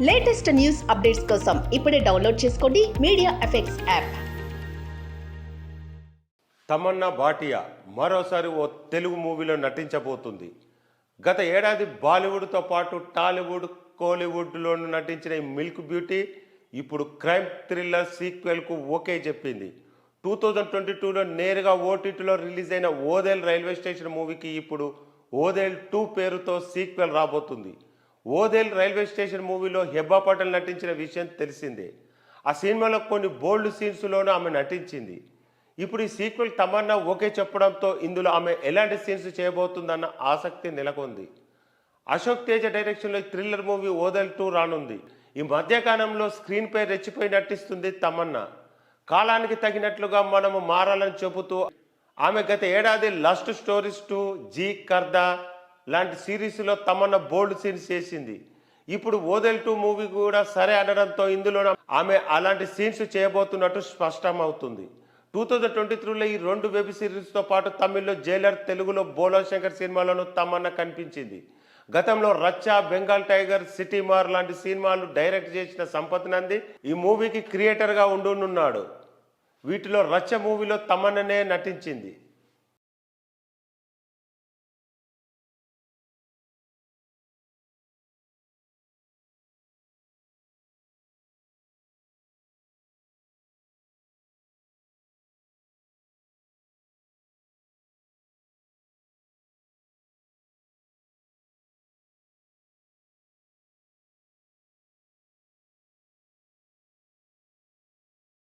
Latest news updates కోసం ఇప్పుడే download చేసుకోండి media effects app. Tamannaah Bhatia మరోసారి ఓ తెలుగు మూవీలో నటించబోతుంది. గత ఏడాది బాలీవుడ్తో పాటు టాలీవుడ్, కోలీవుడ్లోనూ నటించిన ఈ మిల్క్ బ్యూటీ ఇప్పుడు క్రైమ్ థ్రిల్లర్ సీక్వెల్కు ఓకే చెప్పింది. 2022లో నేరుగా ఓటీటీలో రిలీజ్ అయిన ఓదేల్ రైల్వే స్టేషన్ మూవీకి ఇప్పుడు ఓదేల్ 2 పేరుతో సీక్వెల్ రాబోతుంది. ఓదేల్ రైల్వే స్టేషన్ మూవీలో హెబ్బా పటేల్ నటించిన విషయం తెలిసిందే. ఆ సినిమాలో కొన్ని బోల్డ్ సీన్స్లోనూ ఆమె నటించింది. ఇప్పుడు ఈ సీక్వెల్ తమన్నా ఓకే చెప్పడంతో ఇందులో ఆమె ఎలాంటి సీన్స్ చేయబోతుందన్న ఆసక్తి నెలకొంది. అశోక్ తేజ డైరెక్షన్లో థ్రిల్లర్ మూవీ ఓదేల్ 2 రానుంది. ఈ మధ్యకాలంలో స్క్రీన్పై రెచ్చిపోయి నటిస్తుంది తమన్నా. కాలానికి తగినట్లుగా మనము మారాలని చెబుతూ ఆమె గత ఏడాది లస్ట్ స్టోరీస్ 2, జీ కర్దా లాంటి సిరీస్లో తమన్నా బోల్డ్ సీన్స్ చేసింది. ఇప్పుడు ఓదేల్ 2 మూవీ కూడా సరే అనడంతో ఇందులో ఆమె అలాంటి సీన్స్ చేయబోతున్నట్టు స్పష్టమవుతుంది. 2023లో ఈ 2 వెబ్ సిరీస్తో పాటు తమిళ్లో జైలర్, తెలుగులో బోలో శంకర్ సినిమాలను తమన్నా కనిపించింది. గతంలో రచ్చా, బెంగాల్ టైగర్, సిటీ మార్ లాంటి సినిమాలు డైరెక్ట్ చేసిన సంపత్ నంది ఈ మూవీకి క్రియేటర్గా ఉండనున్నాడు. వీటిలో రచ్చ మూవీలో తమన్ననే నటించింది.